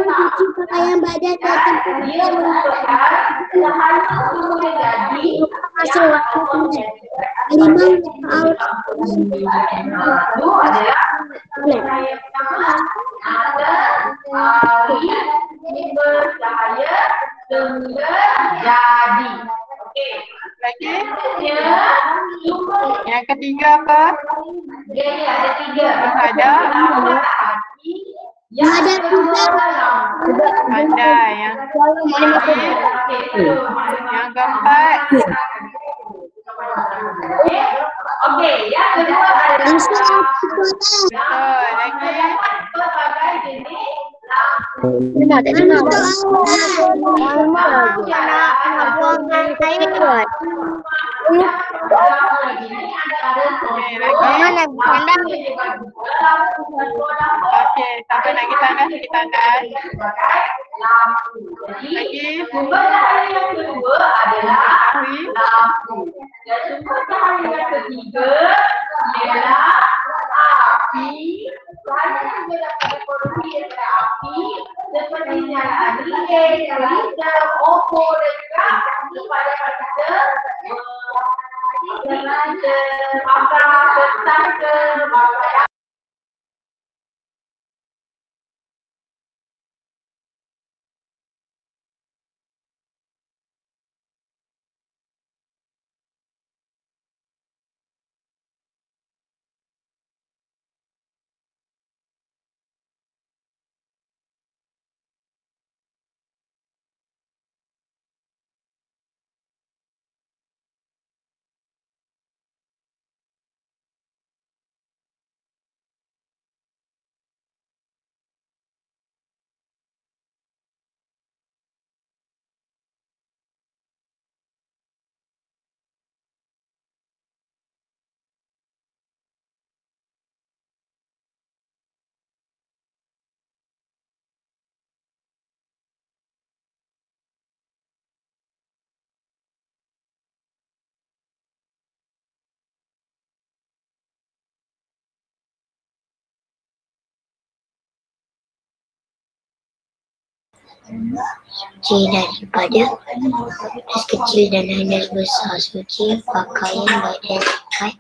Cuci pakaian badan dan hasil waktu 5 bercahaya jadi. Oke. Lagi? Yang ketiga apa? Ada 3. Ada? yang ada 3. Ada yang keempat. Oke, yang kedua adalah betul. Lagi? Oke, sampai lagi tandas, lagi tandas. Lagi. Sumber cahaya yang kedua adalah lampu. Dan sumber cahaya yang ketiga ialah api. Cahaya yang dapat diproduksi daripada api seperti nyala lilin, lintang, obor dan juga pada kita dengan pakai kertas ke pakai. Suci daripada hadas kecil dan hadas besar. Suci pakaian badan ikat.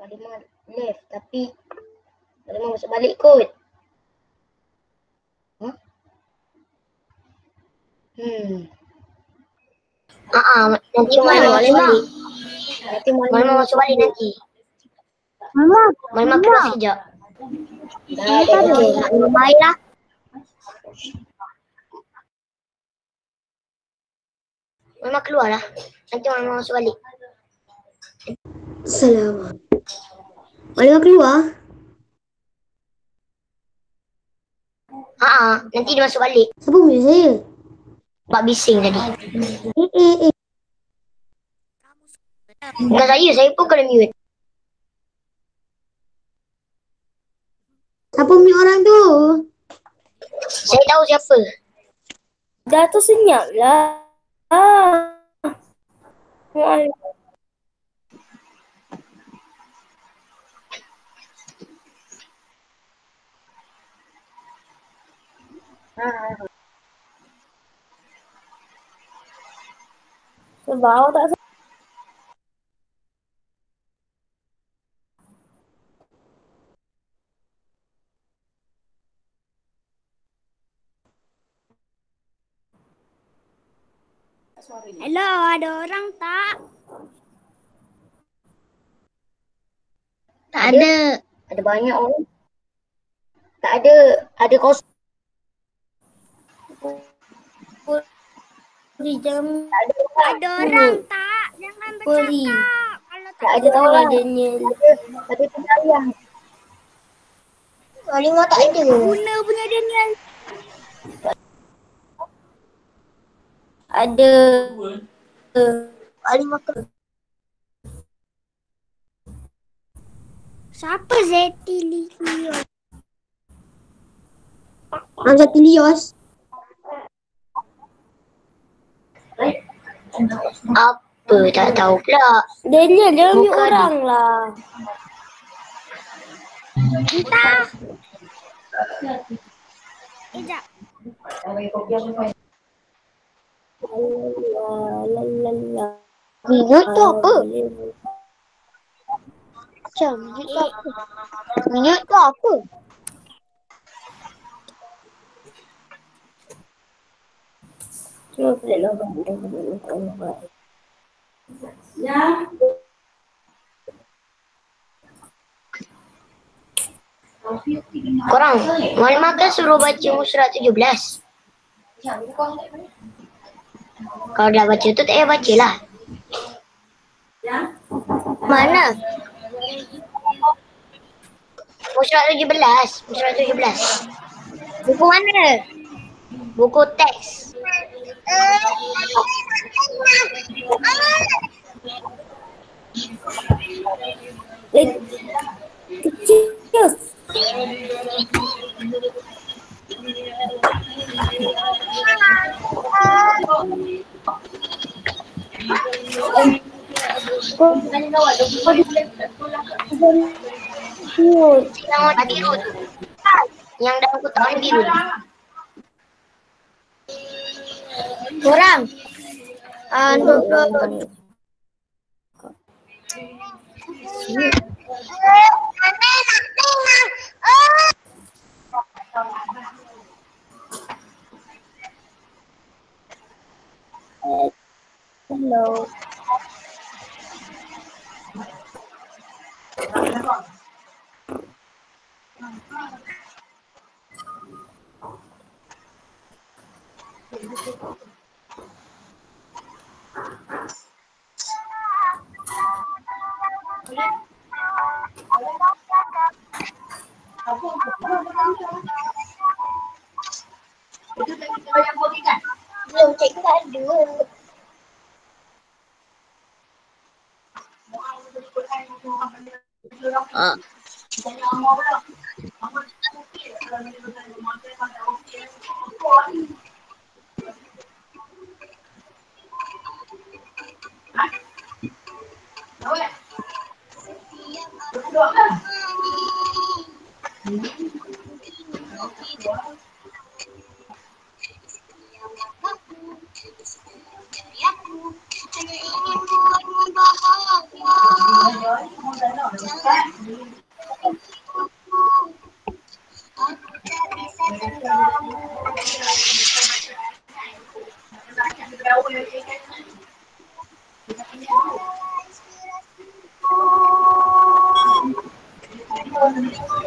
Malimah left tapi Malimah masuk balik kot. Huh? Nanti Malimah masuk balik. Malimah masuk balik nanti. Malimah keluar sekejap. Okey, baiklah. Malimah keluar lah. Nanti Malimah masuk balik. Assalamualaikum. Malimah keluar? Nanti dia masuk balik. Siapa mute saya? Buat bising tadi. Bukan saya pun kena mute. Siapa mute orang tu? Saya tahu siapa. Dah tu senyap lah. Wal- Sebab tak Halo, ada orang tak? Tak ada. Ada banyak orang. Tak ada. Ada kosong. Jangan Tak ada. ada orang tak? Jangan bercakap. Kalau Tak ada orang. Ada penayang. Halimah tak ada. Guna punya Daniel. Ada. Halimah ke. Siapa Zeti Lios? Zeti Lios. Apa tak tahu pula. Daniel dia ambil orang lah. Entah. Sekejap. Minyak tu apa? Macam minyak tu apa? Minyak tu apa? Cuba pelik logam. Korang, Malimah kan suruh baca Musyarat 17. Kalau dah baca tu tak payah baca lah. Mana? Musyarat 17. Musyarat 17. Buku mana? Buku teks. Kecil. Yang warna biru tu. Yang dalam kotak warna biru tu. Korang. Hello. Belum, cikgu tak ada.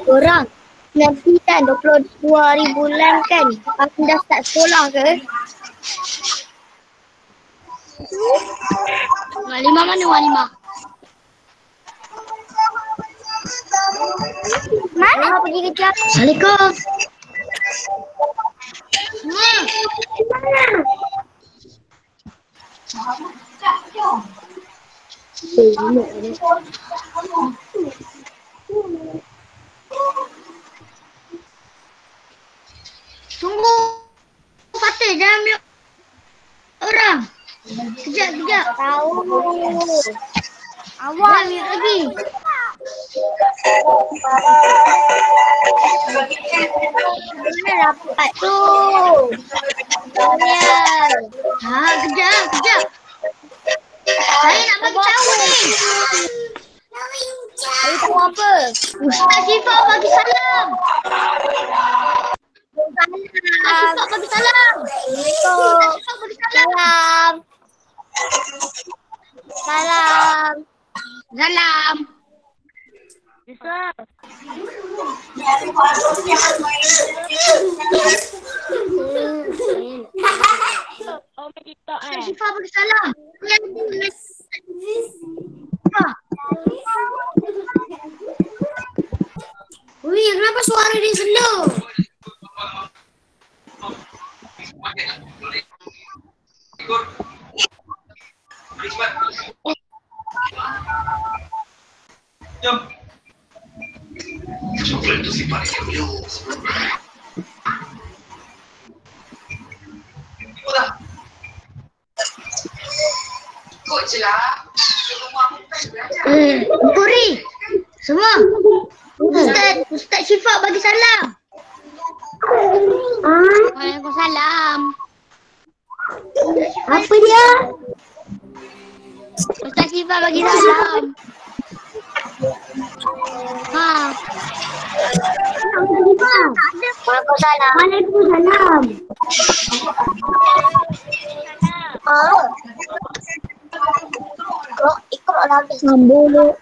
Orang nanti kan 22 hari bulan kan aku dah start sekolah ke? Walimah mana Walimah? Mana? Pergi ke kelas. Assalamualaikum. Tunggu. Fatih jangan ambil orang. Kejap. Tahu. Awal ni lagi. Mana dapat tu? Kejap. Saya nak bagi tahu ni. Bagi tahu apa? Ustaz Syifa bagi salam. Ustaz Syifa bagi salam. Assalamualaikum. Ustaz Syifa bagi salam. Salam. Ustaz. Oh, kita Ustaz Syifa bagi salam. Wih, kenapa suara dia slow? Jom. Coklat tu si paling yo. Ikut dah. Ikut je lah. Puri. Semua. Ustaz Syifa bagi salam. Waalaikumsalam. Apa dia? Ustaz Syifa bagi salam. Waalaikumsalam. Waalaikumsalam. Ikut lagi. Sambung.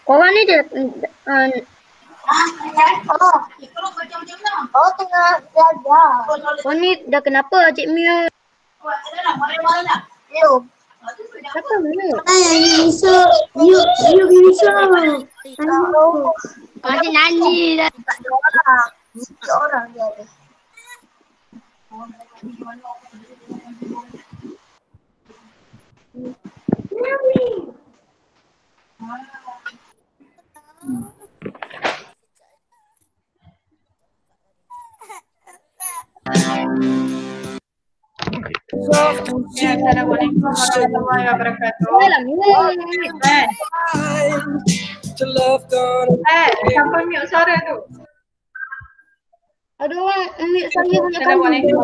Korang ni dia tengah belajar. Korang ni dah kenapa Cik Mia? Belum. Siapa mana? Bisa. You bisa. Masih nani dah. Orang dia ada. Assalamualaikum warahmatullahi wabarakatuh. Siapa mute suara tu? Ada orang mute saya punya Assalamualaikum.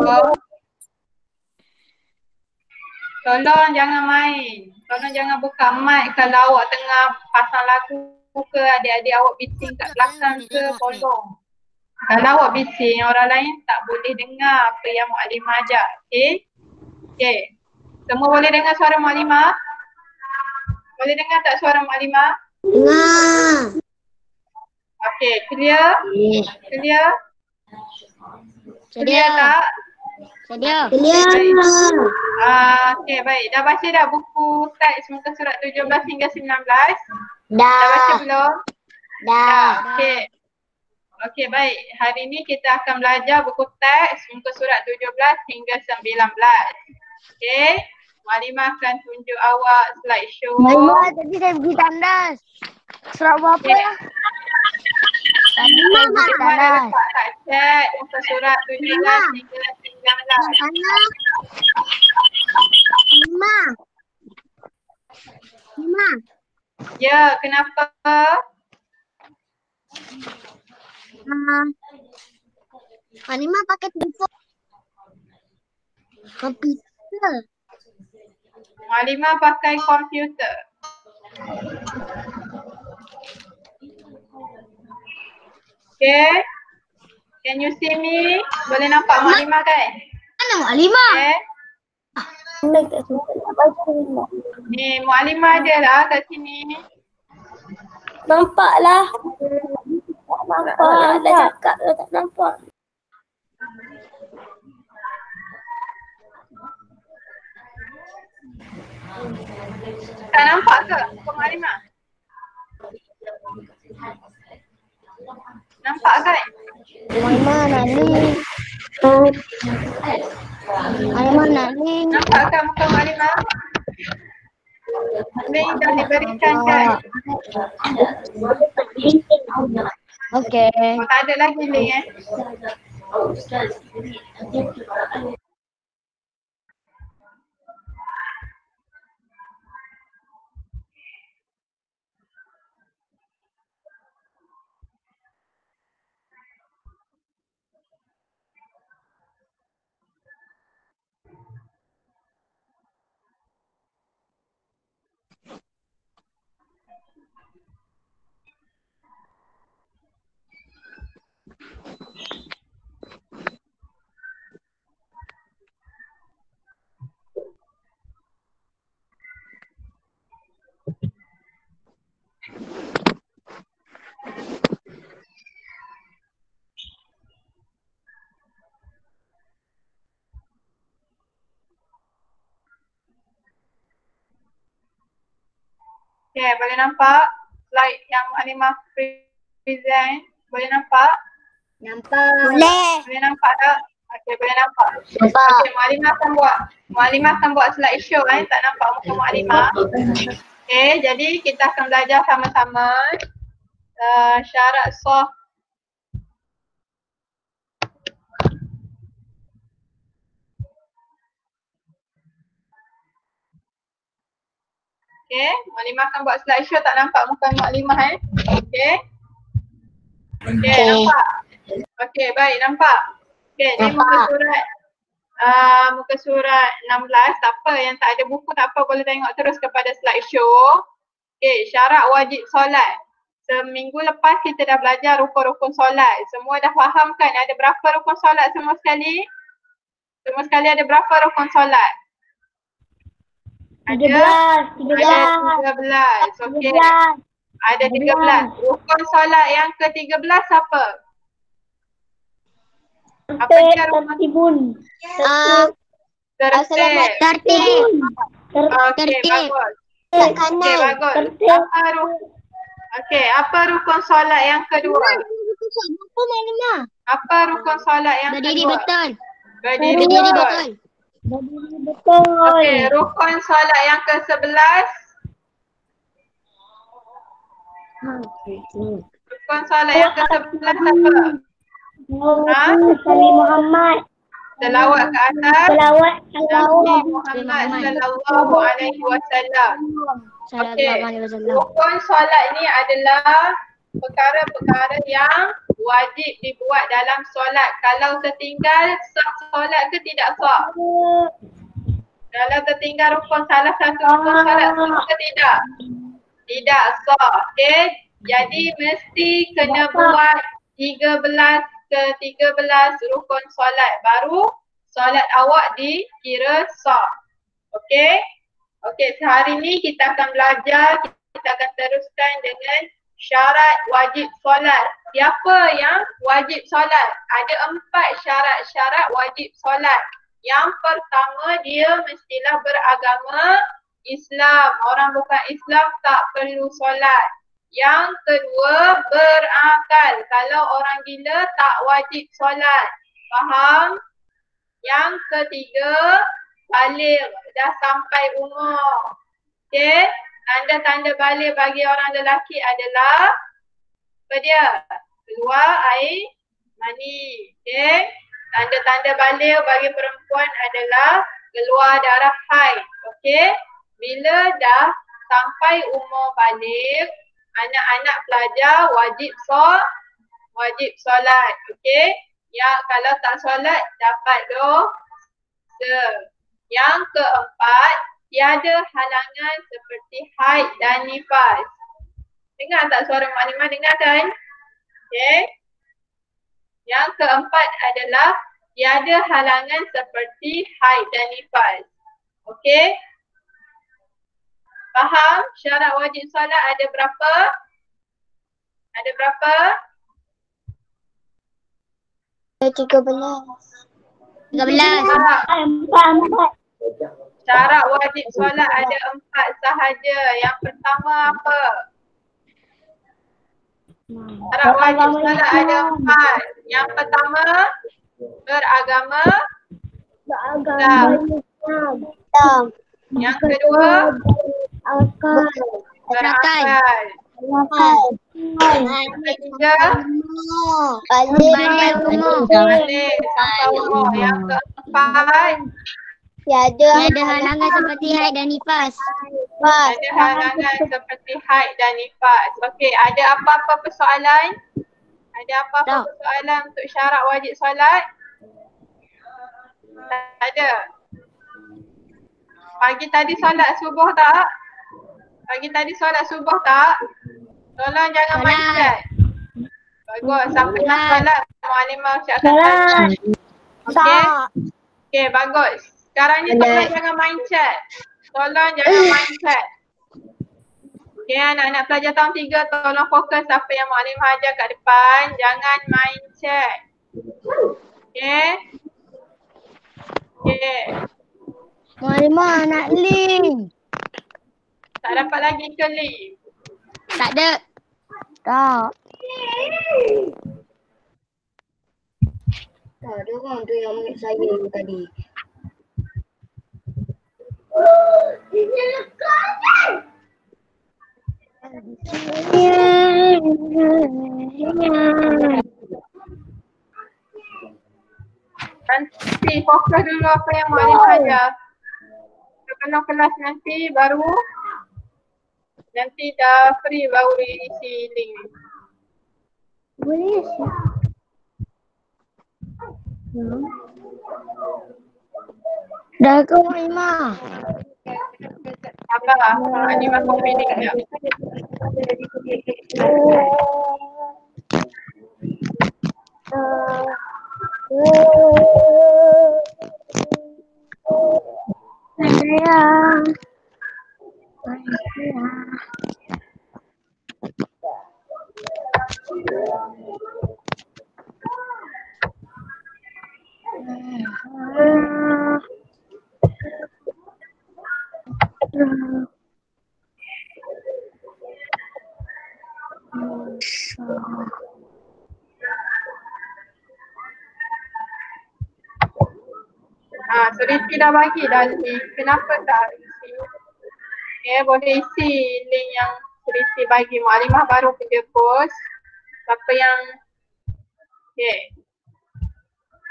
Tolong jangan main. Tolong jangan buka mic kalau awak tengah pasang lagu ke adik-adik awak bising kat belakang ke, tolong. Kalau awak bising, orang lain tak boleh dengar apa yang Mukadimah ajar. Okey? Okey. Semua boleh dengar suara Mukadimah? Boleh dengar tak suara Mukadimah? Dengar. Okey, clear? Clear? Clear tak? Clear. Okey, baik. Dah baca dah buku teks muka surat 17 hingga 19? Dah Dah. baca belum? Dah. Okey. Okey, baik. Hari ni kita akan belajar buku teks muka surat 17 hingga 19. Okey. Mukadimah akan tunjuk awak slideshow. Mama, tadi saya pergi tandas. Surat berapa Okey. ya? Tadi saya pergi Mukadimah dah tandas. letak kat chat muka surat 17 hingga 19. Sana. Mama. Ya, kenapa? Halimah pakai telefon. Komputer. Halimah pakai komputer. Okay. Can you see me? Boleh nampak Mak Halimah kan? Mana Mak Halimah? Okay. Ni Mak Halimah ada lah kat sini. Nampaklah. Nampak. Dah cakap dah tak nampak. Tak nampak ke muka Mak Halimah? Nampak kan? Halimah naling. Halimah naling. Nampak kan muka Mak Halimah? Ni dah diberikan kan? Okey. Oh, tak ada lagi link eh. Okay, boleh nampak slide yang Mak Halimah present? Boleh nampak? Nampak. Boleh. Boleh nampak tak? Okay, boleh nampak. Nampak. Okay, Mak Halimah akan buat slide show tak nampak muka Mak Halimah. Okay, jadi kita akan belajar sama-sama syarat sah. Okay, Mak Halimah akan buat slide show, tak nampak muka Mak Halimah Okay. Okay, nampak? Okay, baik, nampak? Okay, ni muka surat 16, tak apa, yang tak ada buku tak apa, boleh tengok terus kepada slide show. Okay, syarat wajib solat. Seminggu lepas kita dah belajar rukun-rukun solat. Semua dah faham kan ada berapa rukun solat semua sekali? Semua sekali ada berapa rukun solat? 13. Ada 13. Okey. Ada 13. Rukun solat yang ke-13 apa? Apa dia rukun? Tertib. Okey, bagus. Okey, bagus. Apa rukun solat yang kedua? Apa rukun solat yang kedua? Berdiri betul. Okey, rukun solat yang ke-11. Rukun solat yang ke-11 apa? Nabi Muhammad. Selawat ke atas. Selawat Nabi Muhammad sallallahu alaihi wasallam. Okey. Rukun solat ni adalah perkara-perkara yang wajib dibuat dalam solat. Kalau tertinggal, sah solat ke tidak sah? Kalau tertinggal rukun salah satu rukun solat, sah ke tidak? Tidak sah. Okey. Jadi mesti kena buat 13 ke 13 rukun solat, baru solat awak dikira sah. Okey. Okey, sehari ni kita akan belajar, kita akan teruskan dengan syarat wajib solat. Siapa yang wajib solat? Ada 4 syarat-syarat wajib solat. Yang pertama, dia mestilah beragama Islam. Orang bukan Islam tak perlu solat. Yang kedua, berakal. Kalau orang gila tak wajib solat. Faham? Yang ketiga, baligh, dah sampai umur. Okey, tanda-tanda baligh bagi orang lelaki adalah apa dia? Keluar air mani. Okey, tanda-tanda baligh bagi perempuan adalah keluar darah haid. Okey, bila dah sampai umur baligh, anak-anak pelajar wajib solat. Okey, Yang kalau tak solat dapat dosa. Yang keempat, tiada halangan seperti haid dan nifas. Dengar tak suara maklimah, dengar kan? Okay. Yang keempat adalah tiada halangan seperti haid dan nifas. Okey? Faham? Syarat wajib solat ada berapa? Ada berapa? 13. Syarat wajib solat ada 4 sahaja. Yang pertama apa? Syarat wajib solat ada 4. Yang pertama, beragama Islam. Yang kedua, berakal. Yang ketiga, balik sampai umur. Yang keempat, Tiada halangan seperti haid dan nifas. ada halangan seperti haid dan nifas. Okey, ada apa-apa persoalan? Ada apa-apa persoalan untuk syarat wajib solat? Tak ada. Pagi tadi solat subuh tak? Pagi tadi solat subuh tak? Tolong jangan mindset. Bagus. Siapa yang solat? Mu'alimah ucapkan tahniah. Okey? Okey, bagus. Sekarang ni tolong jangan mindset. Tolong jangan mindset. Okey, anak-anak pelajar tahun 3 tolong fokus apa yang Mu'alimah ajar kat depan. Jangan mindset. Okey? Okey. Mu'alimah nak link. Tak dapat lagi ke link? Tak ada. Tak. Tak ada orang tu yang ambil saya tadi. Nanti fokus dulu apa yang Mu'alimah ajar. Kalau kelas nanti baru nanti dah free baru isi link ni. Boleh. Dah ke Mu'alimah? Sabar, Mu'alimah copy link sekejap. Suriti dah bagi dah link. Kenapa tak isi? Okay, boleh isi link yang Suriti bagi. Mu'alimah baru kerja post. Siapa yang okay.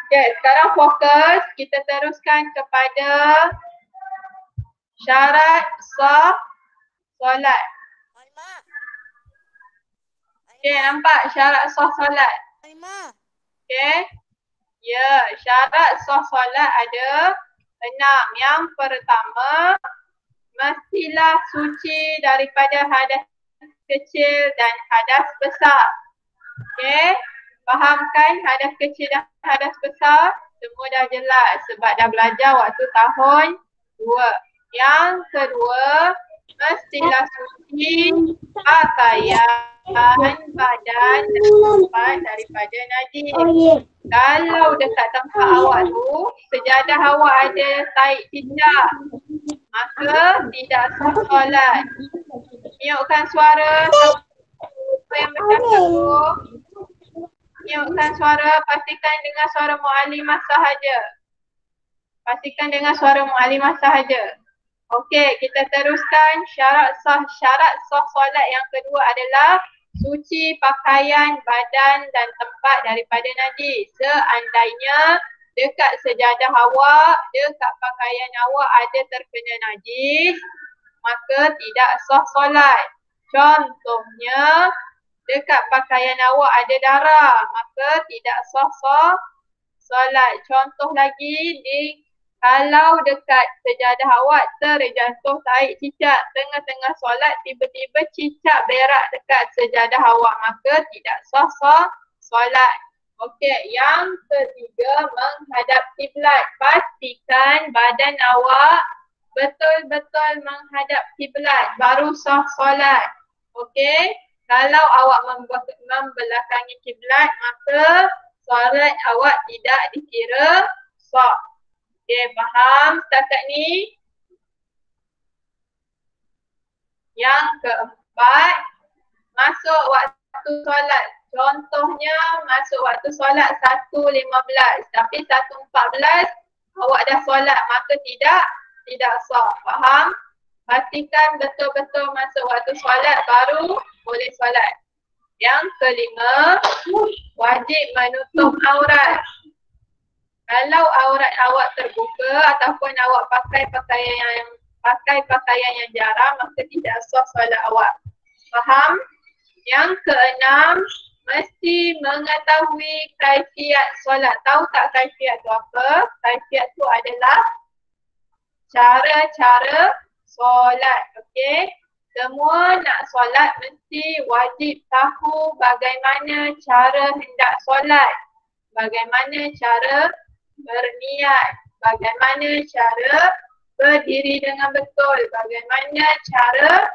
Okay, sekarang fokus. Kita teruskan kepada syarat sah solat. Okay, nampak syarat sah solat? Okay. Ya, syarat sah solat ada 6. Yang pertama, mestilah suci daripada hadas kecil dan hadas besar. Okey, fahamkan hadas kecil dan hadas besar? Semua dah jelas sebab dah belajar waktu tahun 2. Yang kedua, mestilah suci pakaian badan dan tempat daripada najis. Kalau dekat tempat awak tu, sejadah awak ada taik tidak, maka tidak sah solat. Niukkan suara siapa yang bercakap tu. Niukkan suara, pastikan dengar suara Mu'alimah sahaja. Pastikan dengar suara Mu'alimah sahaja. Okey, kita teruskan syarat sah solat yang kedua adalah suci pakaian badan dan tempat daripada najis. Seandainya dekat sejadah awak, dekat pakaian awak ada terkena najis, maka tidak sah solat. Contohnya, dekat pakaian awak ada darah, maka tidak sah solat. Contoh lagi, kalau dekat sejadah awak terjatuh tahi cicak tengah-tengah solat, tiba-tiba cicak berak dekat sejadah awak, maka tidak sah solat. Okey, yang ketiga, menghadap kiblat. Pastikan badan awak betul-betul menghadap kiblat baru sah solat. Okey, kalau awak membelakangi kiblat, maka solat awak tidak dikira sah. Okey, faham setakat ni? Yang keempat, masuk waktu solat. Contohnya masuk waktu solat 1.15 tapi 1.14 awak dah solat, maka tidak sah. Faham? Pastikan betul-betul masuk waktu solat baru boleh solat. Yang kelima, wajib menutup aurat. Kalau aurat awak terbuka ataupun awak pakai pakaian yang jarang, maka tidak sah solat awak. Faham? Yang keenam, mesti mengetahui kaifiat solat. Tahu tak kaifiat tu apa? Kaifiat tu adalah cara-cara solat. Okey? Semua nak solat mesti wajib tahu bagaimana cara hendak solat. Bagaimana cara berniat. Bagaimana cara berdiri dengan betul. Bagaimana cara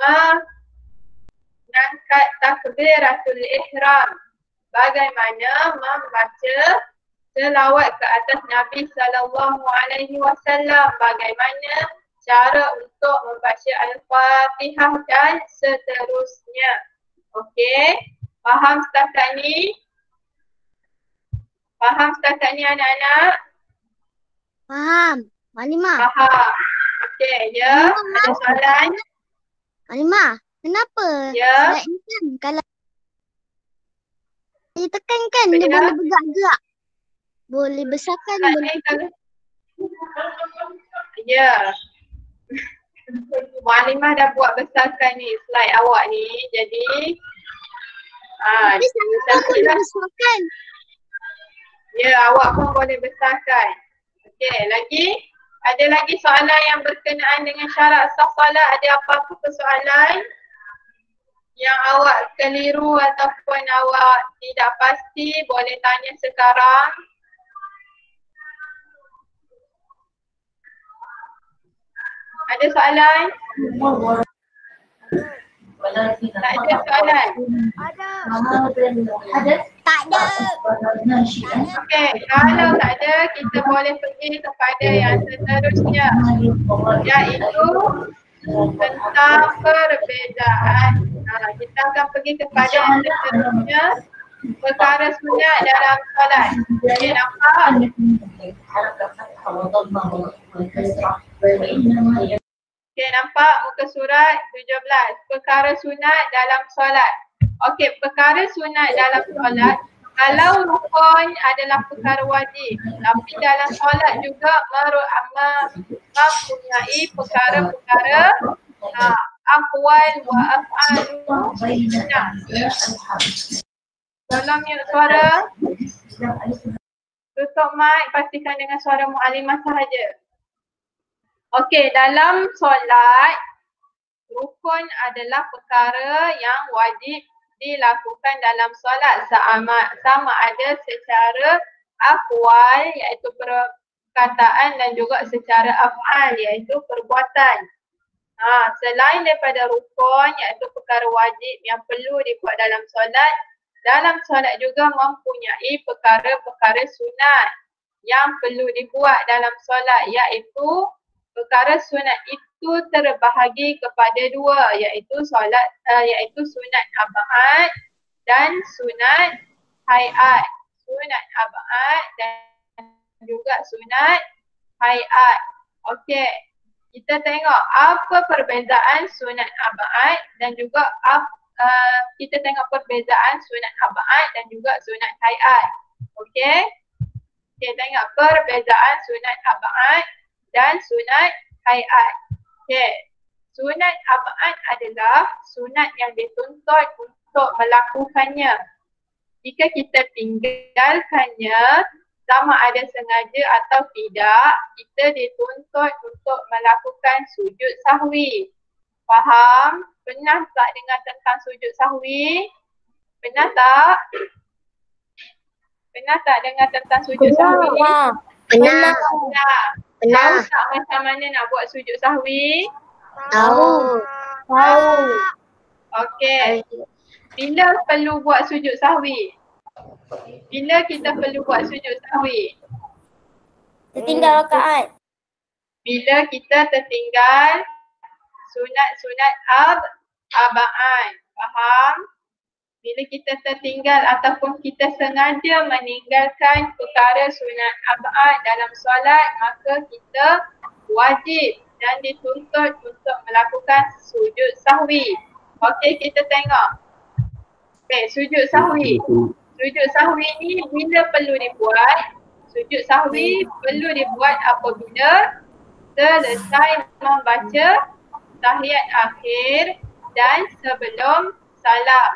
mengangkat takbiratul ihram. Bagaimana membaca selawat ke atas Nabi SAW. Bagaimana cara untuk membaca Al-Fatihah dan seterusnya. Okey, faham setakat ni? Faham setakat ni anak-anak? Faham. Malimah. Faham. Okey, ya. Ada soalan? Malimah, kenapa? Ya. Solat ni kan kalau ditekankan dia Ya. boleh bergerak-gerak. Boleh besarkan, boleh Ya. Mualimah dah buat besarkan ni slide awak ni. Jadi tapi saya boleh besarkan. ya, awak pun boleh besarkan. Okey, ada lagi soalan yang berkenaan dengan syarat sah solat? Ada apa-apa persoalan yang awak keliru ataupun awak tidak pasti, boleh tanya sekarang. Ada soalan? Tak ada soalan? Tak ada. Okey, kalau tak ada, kita boleh pergi kepada yang seterusnya, iaitu tentang perbezaan. Kita akan pergi kepada yang seterusnya, perkara sunat dalam solat. Okey, nampak? Okey, nampak muka surat 17. Perkara sunat dalam solat. Okey, perkara sunat dalam solat, kalau rukun adalah perkara wajib, tapi dalam solat juga mempunyai perkara-perkara aqwal wa af'alu sunnah. Tolong mute suara. Tutup mic, pastikan dengan suara mu'alimah sahaja. Okey, dalam solat, rukun adalah perkara yang wajib dilakukan dalam solat sama ada secara aqwal iaitu perkataan dan juga secara af'al iaitu perbuatan. Selain daripada rukun iaitu perkara wajib yang perlu dibuat dalam solat juga mempunyai perkara-perkara sunat yang perlu dibuat dalam solat, iaitu perkara sunat itu terbahagi kepada dua, iaitu sunat ab'ad dan sunat hayat. Sunat ab'ad dan juga sunat hayat. Okey, kita tengok apa perbezaan sunat ab'ad dan juga kita tengok perbezaan sunat ab'ad dan juga sunat hayat. Okey, kita tengok perbezaan sunat ab'ad dan sunat hayat. Okey, sunat ab'ad adalah sunat yang dituntut untuk untuk melakukannya. Jika kita tinggalkannya, sama ada sengaja atau tidak, kita dituntut untuk melakukan sujud sahwi. Faham? Pernah tak dengar tentang sujud sahwi? Pernah tak? Pernah tak dengar tentang sujud sahwi? Pernah. Tahu tak macam mana nak buat sujud sahwi? Tahu. Okey. Bila perlu buat sujud sahwi? Bila kita perlu buat sujud sahwi? Tertinggal rakaat. Bila kita tertinggal sunat-sunat abaan. Faham? Bila kita tertinggal ataupun kita sengaja meninggalkan perkara sunat abaan dalam solat, maka kita wajib dan dituntut untuk melakukan sujud sahwi. Okey, kita tengok. Okey, sujud sahwi. Sujud sahwi ni bila perlu dibuat? Sujud sahwi perlu dibuat apabila selesai membaca tahiyat akhir dan sebelum salam.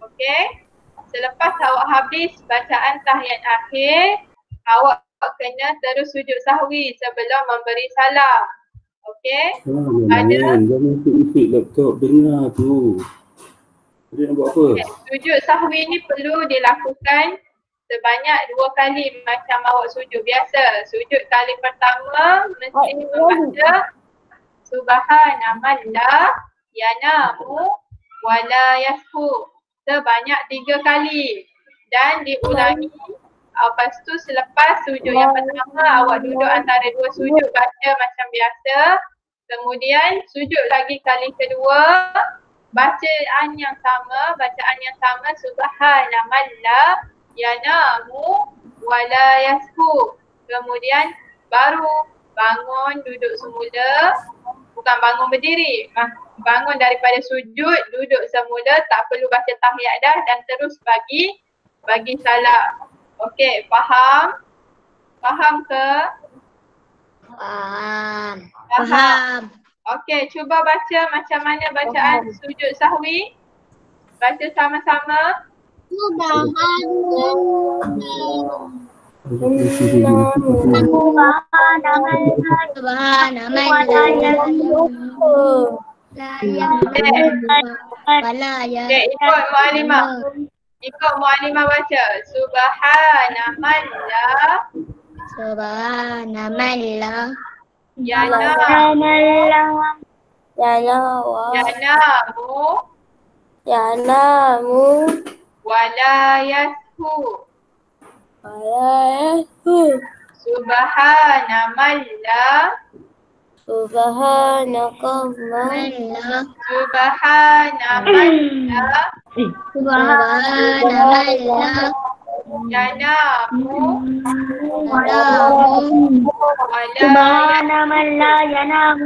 Okey? Selepas awak habis bacaan tahiyat akhir, awak kena terus sujud sahwi sebelum memberi salam. Okey? Jangan ikut laptop dengar tu. Dia nak buat apa? Okay. Sujud sahwi ni perlu dilakukan sebanyak 2 kali macam awak sujud biasa. Sujud kali pertama mesti membaca Subhanamallah yanamu wala yasfu sebanyak 3 kali dan diulangi. Lepas tu selepas sujud yang pertama awak duduk antara 2 sujud baca macam biasa. Kemudian sujud lagi kali kedua, bacaan yang sama Subhanamallah yanamu wala yasfu. Kemudian baru bangun duduk semula, bukan bangun berdiri, bangun daripada sujud, duduk semula, tak perlu baca tahiyat dah dan terus bagi salam. Okey, faham? Faham ke? Faham. Okey, cuba baca macam mana bacaan sujud sahwi. Baca sama-sama. Okey, ikut mu'alimah. Ikut mu'alimah baca. Subhanamallah yanamu wala yasfu. Subhanamallah yanamu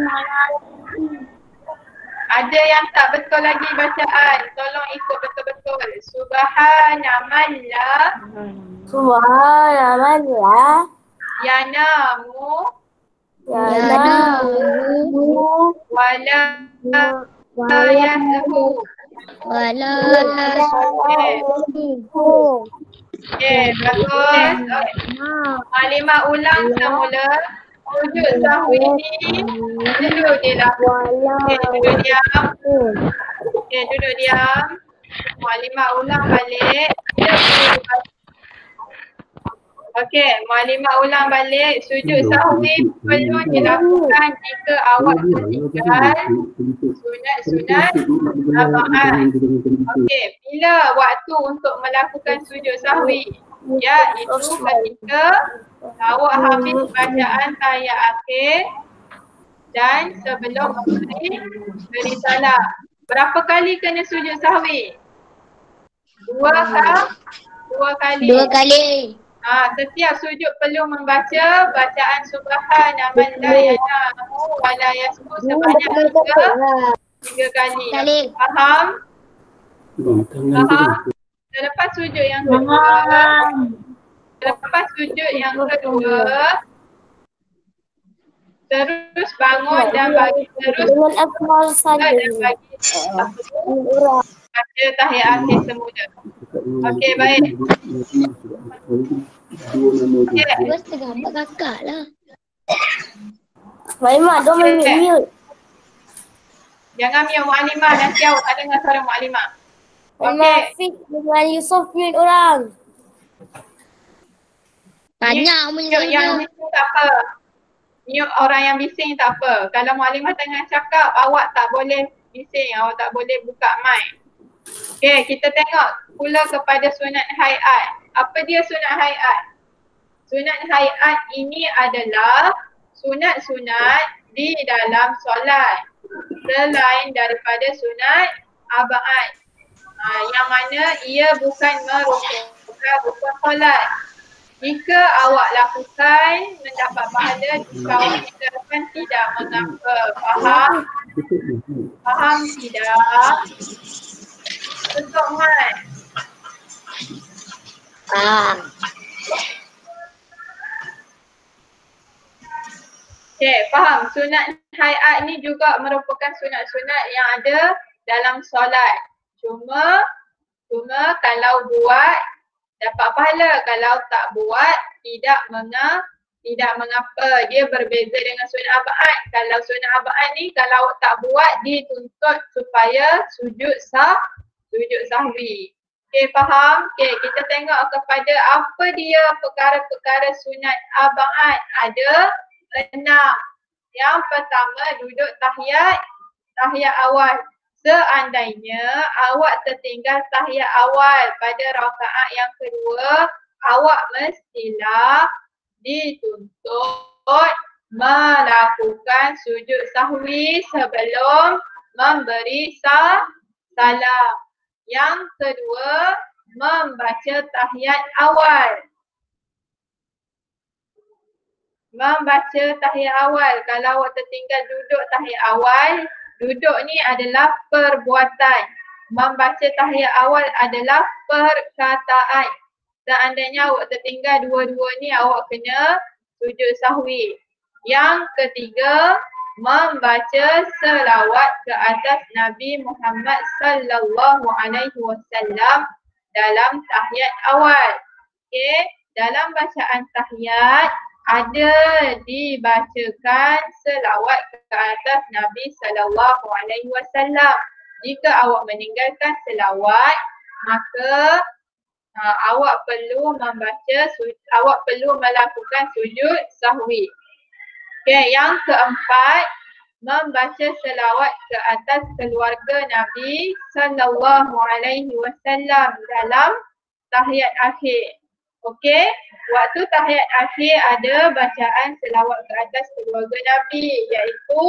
Ada yang tak betul lagi bacaan, tolong ikut betul-betul. Subhanamallah yanamu wala yasfu. Okey, bagus. Mu'alimah ulang semula. Sujud sahwi ni duduk dilakukan. Duduk diam. Duduk diam. Mu'alimah ulang balik. Okey, mu'alimah ulang balik. Sujud sahwi perlu dilakukan jika awak tertinggal sunat-sunat abaan. Okey, bila waktu untuk melakukan sujud sahwi? Iaitu ketika awak habis bacaan tahiyat akhir dan sebelum beri salam. Berapa kali kena sujud sahwi? 2 kali. 2 kali. Setiap sujud perlu membaca bacaan Subhanamallah yanamu wala yasfu sebanyak 3 kali. Faham? Faham? Selepas sujud yang kedua, terus bangun dan bagi terus Baca tahiyat akhir semula. Okey, baik. Dua nama tu. Okey. Bos tergambar kakak lah. Maimah, dia mute. Jangan mute Mu'alimah, nanti awak tak dengar suara Mu'alimah. Maimah Afiq dengan Yusof mute orang. Banyak Mute punya yang suara. bising tak apa. Mute orang yang bising tak apa. Kalau Mu'alimah tengah cakap, awak tak boleh bising, awak tak boleh buka mic. Okey, kita tengok pula kepada sunat hayat. Apa dia sunat hayat? Sunat hayat ini adalah sunat-sunat di dalam solat selain daripada sunat abaat. Yang mana ia bukan merupakan rukun solat. Jika awak lakukan mendapat pahala, jika awak tinggalkan tidak mengapa. Faham? Faham tidak? Tutup mic. Faham. Okay, faham. Sunat hayat ni juga merupakan sunat-sunat yang ada dalam solat. Cuma kalau buat dapat pahala, kalau tak buat tidak mengapa. Dia berbeza dengan sunat abaat. Kalau sunat abaat ni kalau tak buat dituntut supaya sujud sahwi. Okay, faham? Okay, kita tengok kepada apa dia perkara-perkara sunat abaat. Ada 6. Yang pertama duduk tahiyat awal. Seandainya awak tertinggal tahiyat awal pada rakaat yang kedua, awak mestilah dituntut melakukan sujud sahwi sebelum memberi salam. Yang kedua, membaca tahiyat awal. Membaca tahiyat awal. Kalau awak tertinggal duduk tahiyat awal, duduk ni adalah perbuatan. Membaca tahiyat awal adalah perkataan. Seandainya awak tertinggal dua-dua ni, awak kena sujud sahwi. Yang ketiga, membaca selawat ke atas Nabi Muhammad sallallahu alaihi wasallam dalam tahiyat awal. Okey, dalam bacaan tahiyat ada dibacakan selawat ke atas Nabi sallallahu alaihi wasallam. Jika awak meninggalkan selawat, maka awak perlu melakukan sujud sahwi. Okey, yang keempat, membaca selawat ke atas keluarga Nabi sallallahu alaihi wasallam dalam tahiyat akhir. Okey, waktu tahiyat akhir ada bacaan selawat ke atas keluarga Nabi, iaitu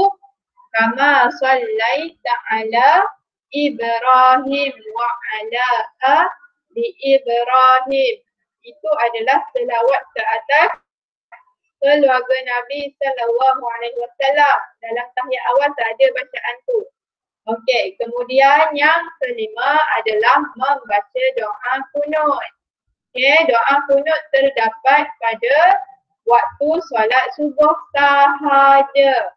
kama sallaita ala Ibrahim wa ala ali Ibrahim. Itu adalah selawat ke atas keluarga Nabi sallallahu alaihi wasallam. Dalam tahiyat awal tak ada bacaan tu. Okey, kemudian yang kelima adalah membaca doa kunut. Okey, doa kunut terdapat pada waktu solat subuh sahaja.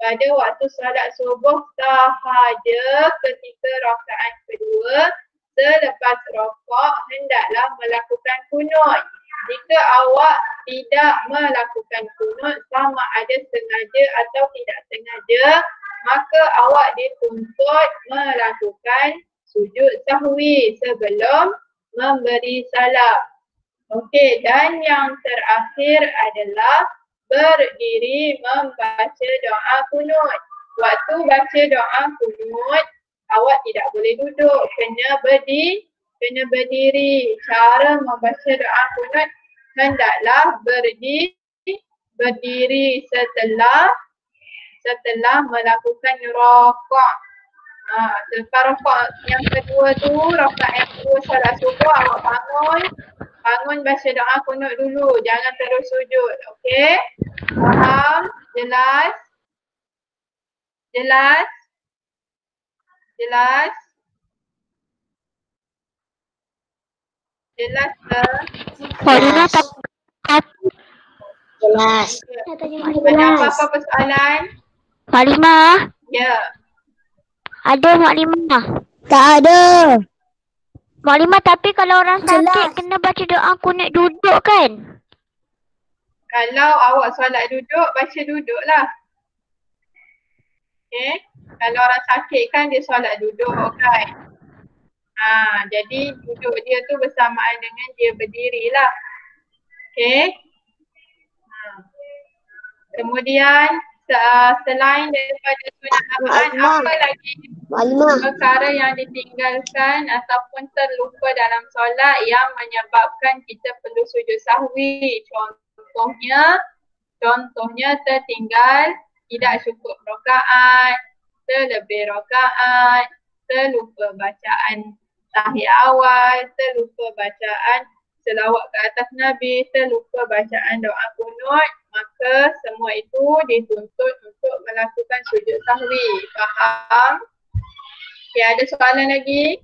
Pada waktu solat subuh sahaja ketika rakaat kedua selepas rokok hendaklah melakukan kunut. Jika awak tidak melakukan kunut sama ada sengaja atau tidak sengaja, maka awak dituntut melakukan sujud sahwi sebelum memberi salam. Okey, dan yang terakhir adalah berdiri membaca doa kunut. Waktu baca doa kunut, awak tidak boleh duduk, kena berdiri. Cara membaca doa kunut hendaklah berdiri setelah melakukan rakaat. Selepas rakaat yang kedua tu, rakaat yang kedua solat subuh, awak bangun baca doa kunut dulu, jangan terus sujud. Okey? Faham? Jelas? Jelas? Jelas ke? Jelas. Ada apa-apa persoalan? Mak Limah, Ya. ada Mak Limah. Tak ada. Maklimah, tapi kalau orang sakit Jelas. kena baca doa kunut duduk kan? Kalau awak solat duduk, baca duduk lah. Okay. Kalau orang sakit kan dia solat duduk kan. Jadi duduk dia tu bersamaan dengan dia berdiri lah. Okay. Kemudian selain daripada sunat abad, apa lagi perkara yang ditinggalkan ataupun terlupa dalam solat yang menyebabkan kita perlu sujud sahwi? Contohnya tertinggal tidak cukup rakaat, terlebih rakaat, terlupa bacaan tahiyat awal, terlupa bacaan selawat ke atas Nabi, terlupa bacaan doa kunut, maka semua itu dituntut untuk melakukan sujud sahwi. Faham? Okay, ada soalan lagi?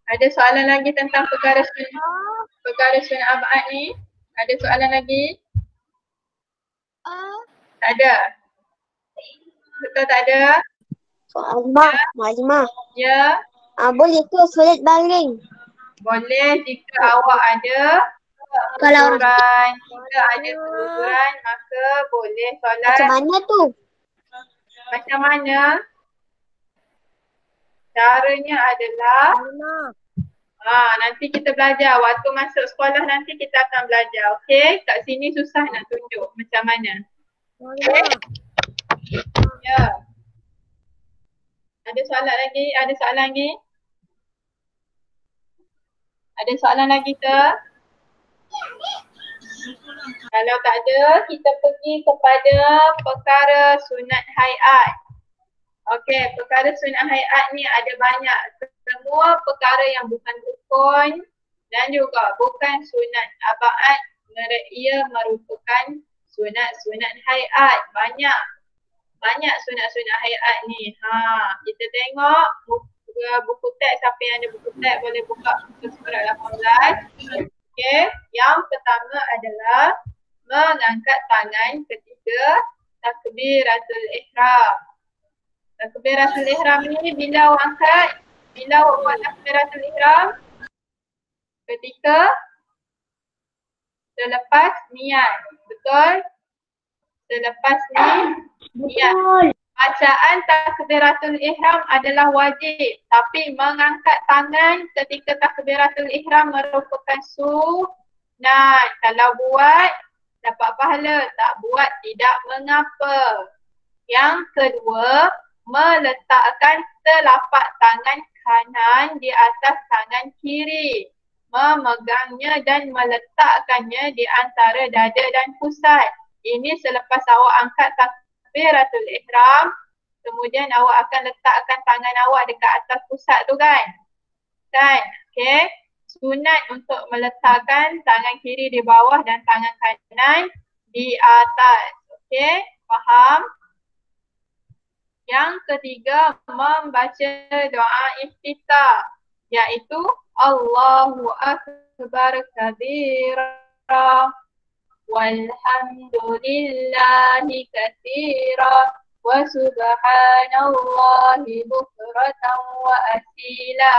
Ada soalan lagi tentang perkara sunat abad ni? Ada soalan lagi? Tak ada? Betul tak ada? Maklimah. Ya? Boleh ke solat baring? Boleh jika awak ada kelusuran. Jika ada kelusuran maka boleh solat. Macam mana tu? Macam mana? Caranya adalah nanti kita belajar. Waktu masuk sekolah nanti kita akan belajar. Okey? Kat sini susah nak tunjuk macam mana. Okay? Ya. Ada soalan lagi? Ada soalan lagi? Ada soalan lagi ke? Kalau tak ada, kita pergi kepada perkara sunat haiat. Okey, perkara sunat haiat ni ada banyak. Semua perkara yang bukan rukun dan juga bukan sunat abad, ia merupakan sunat-sunat haiat. Banyak sunat-sunat haiat ni. Kita tengok buku teks, siapa yang ada buku teks boleh buka buku surat 18. Okey, yang pertama adalah mengangkat tangan ketika takbiratul ihram. Takbiratul ihram ni bila awak angkat, bila awak buat takbiratul ihram, ketika selepas niat. Betul? Selepas niat. Bacaan takbiratul ihram adalah wajib, tapi mengangkat tangan ketika takbiratul ihram merupakan sunat. Kalau buat dapat pahala, tak buat tidak mengapa. Yang kedua, meletakkan telapak tangan kanan di atas tangan kiri, memegangnya dan meletakkannya di antara dada dan pusat. Ini selepas awak angkat takbiratul ihram, kemudian awak akan letakkan tangan awak dekat atas pusat tu kan? Okay? Sunat untuk meletakkan tangan kiri di bawah dan tangan kanan di atas. Okay? Faham? Yang ketiga, membaca doa iftitah, iaitu Allahu Akbar kabira walhamdulillahi katsira wa subhanallahi bukratan wa asila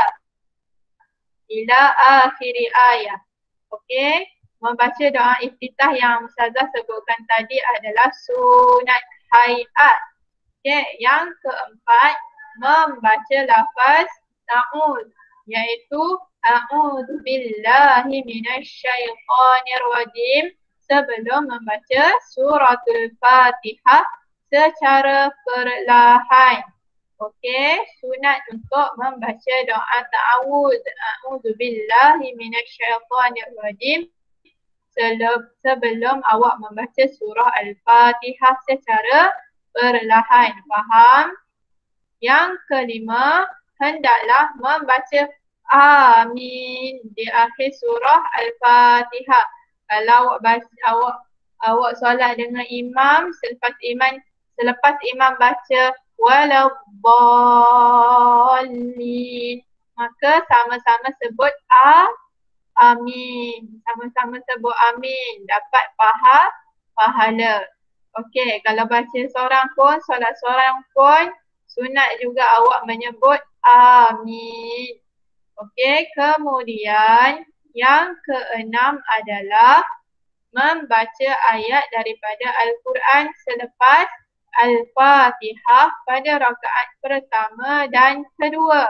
ila akhiri ayat. Okey, membaca doa iftitah yang Ustazah sebutkan tadi adalah sunat haiat. Okey, yang keempat, membaca lafaz ta'ud, iaitu a'udzu billahi minasyaitonir rajim sebelum membaca suratul Fatihah secara perlahan. Okey, sunat untuk membaca doa ta'awudz, a'udzu billahi minasyaitonir rajim sebelum awak membaca surah Al-Fatihah secara perlahan. Faham? Yang kelima, hendaklah membaca amin di akhir surah Al-Fatihah. Kalau awak solat dengan imam, selepas imam baca waladdallin, maka sama-sama sebut amin. Sama-sama sebut amin, dapat pahala. Okey, kalau baca seorang pun, solat seorang pun, sunat juga awak menyebut Amin. Okey, kemudian yang keenam adalah membaca ayat daripada Al-Quran selepas Al-Fatihah pada rakaat pertama dan kedua.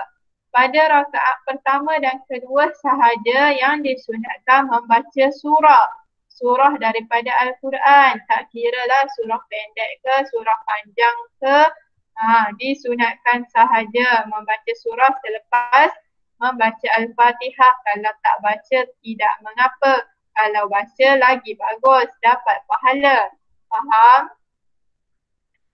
Pada rakaat pertama dan kedua sahaja yang disunatkan membaca surah daripada Al-Quran. Tak kiralah surah pendek ke, surah panjang ke, disunatkan sahaja membaca surah selepas membaca Al-Fatihah. Kalau tak baca tidak mengapa. Kalau baca lagi bagus, dapat pahala. Faham?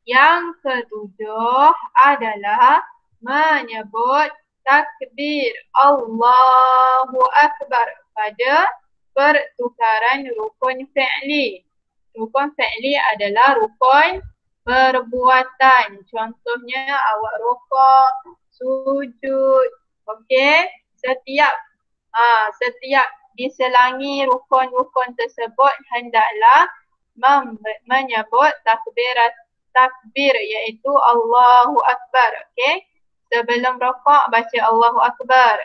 Yang ketujuh adalah menyebut takbir Allahu Akbar pada pertukaran rukun fi'li. Rukun fi'li adalah rukun perbuatan. Contohnya awak rukuk, sujud. Okey, setiap diselangi rukun-rukun tersebut hendaklah menyebut takbir iaitu Allahu Akbar. Okey, sebelum rukuk baca Allahu Akbar.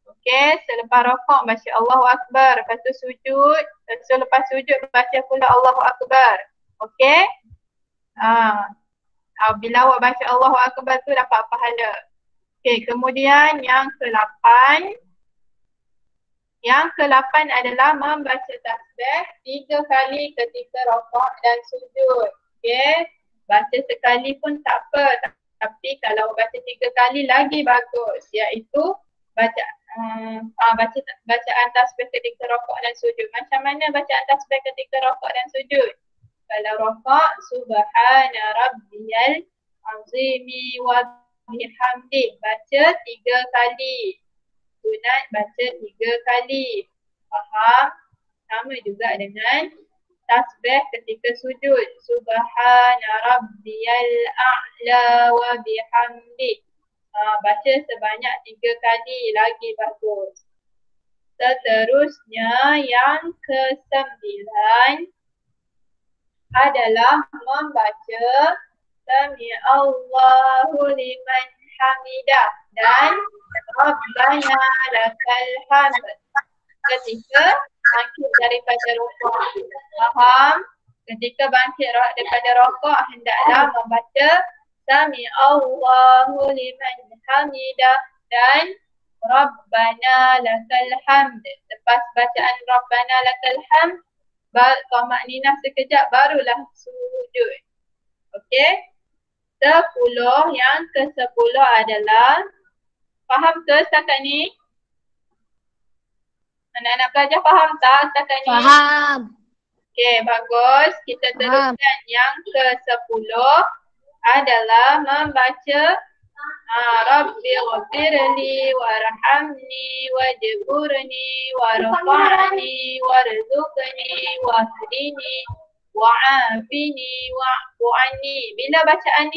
Okey, selepas rukuk baca Allahu Akbar. Lepas tu sujud, selepas sujud baca pula Allahu Akbar. Okey, bila awak baca Allahu Akbar tu dapat pahala. Okey, kemudian yang ke-8. Yang ke-8 adalah membaca tasbih 3 kali ketika rukuk dan sujud. Okey, baca sekali pun tak apa, tapi kalau baca 3 kali lagi bagus, iaitu bacaan tasbih ketika rukuk dan sujud. Macam mana bacaan tasbih ketika rukuk dan sujud? Kalau rukuk, subhana rabbiyal azimi wa bihamdi, baca 3 kali. Sunat baca 3 kali. Faham? Sama juga dengan tasbih ketika sujud. Subhana rabbiyal a'la wa bihamdi. Baca sebanyak 3 kali lagi bagus. Seterusnya yang ke-9 adalah membaca Sami Allahu liman hamidah dan Rabbana lakal hamd ketika bangkit daripada rukuk. Faham? Ketika bangkit daripada rukuk hendaklah membaca Sami Allahu liman hamidah dan Rabbana lakal hamd. Lepas bacaan Rabbana lakal hamd, tamakninah sekejap barulah sujud. Okey? 10. Yang ke-10 adalah, faham ke setakat ni? Anak-anak pelajar faham tak setakat ni? Faham. Okey, bagus. Kita teruskan yang ke-10 adalah membaca Rabbi ghafirli warhamni wajburni warfa'ni warzuqni wahdini wa'afini wa'fu'ani. Bila bacaan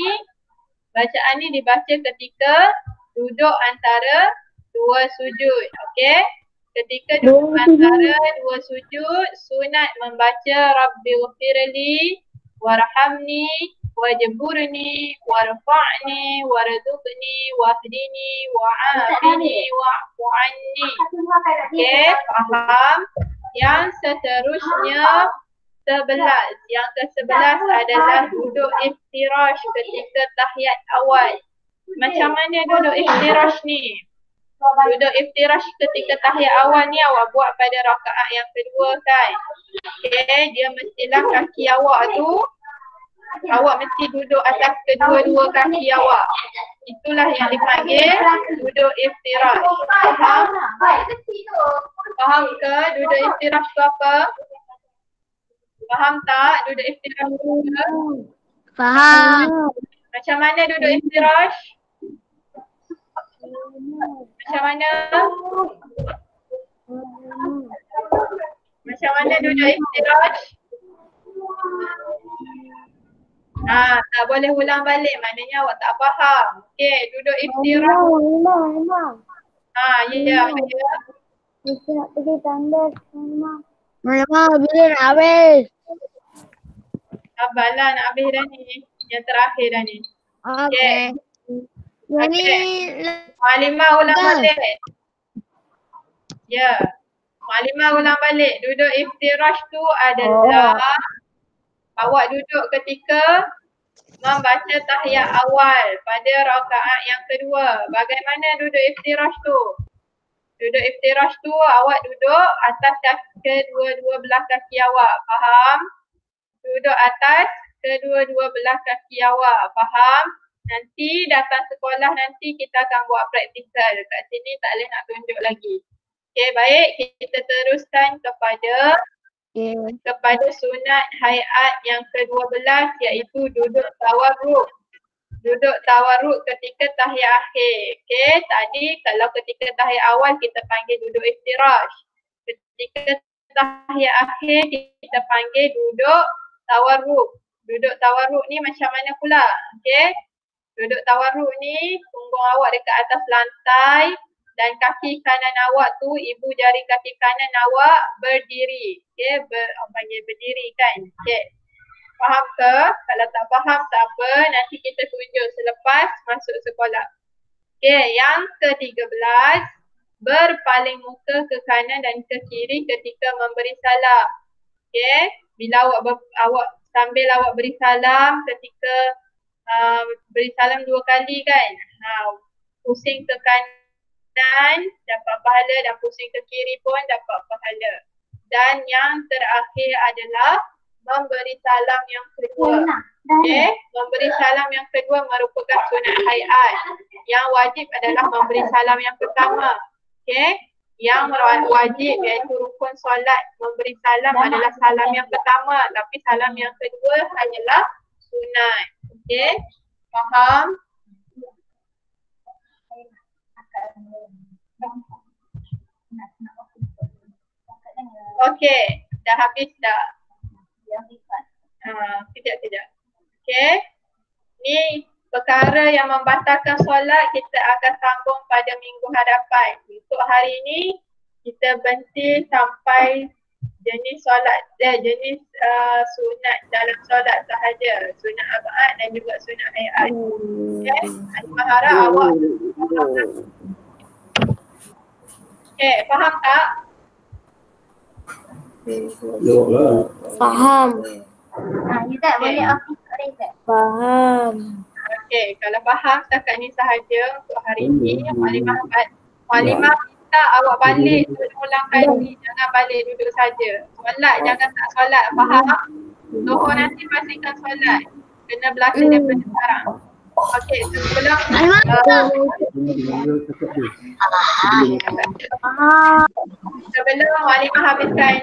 ni dibaca ketika duduk antara 2 sujud. Okey? Ketika duduk antara 2 sujud, sunat membaca Rabbi ghafirli warhamni wajburni warfa'ni warzuqni wahdini wa'afini wa'fu'ani. Okey, faham? Yang seterusnya 11. Yang ke-11 adalah duduk iftirash ketika tahiyat awal. Macam mana duduk iftirash ni? Duduk iftirash ketika tahiyat awal ni awak buat pada rakaat yang kedua kan? Okey, dia mestilah kaki awak tu, awak mesti duduk atas kedua-dua kaki awak. Itulah yang dipanggil duduk iftirash. Faham? Faham ke duduk iftirash tu apa? Faham tak duduk iftirash tu? Faham. Macam mana duduk iftirash? Macam mana? Macam mana duduk iftirash? Tak boleh ulang balik, maknanya awak tak faham. Okey, duduk iftirash. Ya. Kita nak pergi tandas rumah. Mama, bila nak habis? Sabarlah nak habis dah ni. Yang terakhir dah ni. Okey. Yang ni Muallimah ulang balik. Ya. Muallimah ulang balik. Duduk iftirash tu adalah awak duduk ketika membaca tahiyat awal pada rakaat yang kedua. Bagaimana duduk iftirash tu? Duduk iftirash tu awak duduk atas kedua-dua belah kaki awak. Faham? Duduk atas kedua-dua belah kaki awak. Faham? Nanti datang sekolah nanti kita akan buat praktikal. Kat sini tak boleh nak tunjuk lagi. Okey, baik. Kita teruskan kepada sunat hayat yang ke-12 iaitu duduk tawarruk. Duduk tawarruk ketika tahiyat akhir. Okey, tadi kalau ketika tahiyat awal kita panggil duduk iftirash. Ketika tahiyat akhir kita panggil duduk tawarruk. Duduk tawarruk ni macam mana pula? Okey. Duduk tawarruk ni punggung awak dekat atas lantai dan kaki kanan awak tu, ibu jari kaki kanan awak berdiri. Okey, panggil berdiri kan? Okey. Faham ke? Kalau tak faham tak apa, nanti kita tunjuk selepas masuk sekolah. Okey, yang ke-13, berpaling muka ke kanan dan ke kiri ketika memberi salam. Okey, bila awak sambil awak beri salam ketika beri salam 2 kali kan. Pusing ke kanan dapat pahala dan pusing ke kiri pun dapat pahala. Dan yang terakhir adalah memberi salam yang kedua. Okey, memberi salam yang kedua merupakan sunat hayat. Yang wajib adalah memberi salam yang pertama. Okey, yang wajib iaitu rukun solat memberi salam adalah salam yang pertama, tapi salam yang kedua hanyalah sunat. Okey, faham? Okey, dah habis dah? Kejap. Okey, ni perkara yang membatalkan solat kita akan sambung pada minggu hadapan. Untuk hari ini kita berhenti sampai jenis solat, jenis sunat dalam solat sahaja, sunat abad dan juga sunat hayat. Okey, Halimah harap awak okey, faham tak? Jawablah. Faham. Yuzat boleh Faham. okey, kalau faham setakat ni sahaja untuk hari ini. Muallimah minta awak balik ulang kali, jangan balik duduk saja. Solat jangan tak solat, faham? Zuhur nanti pastikan solat. Kena belakang daripada sekarang. Okey, sebelum Muallimah habiskan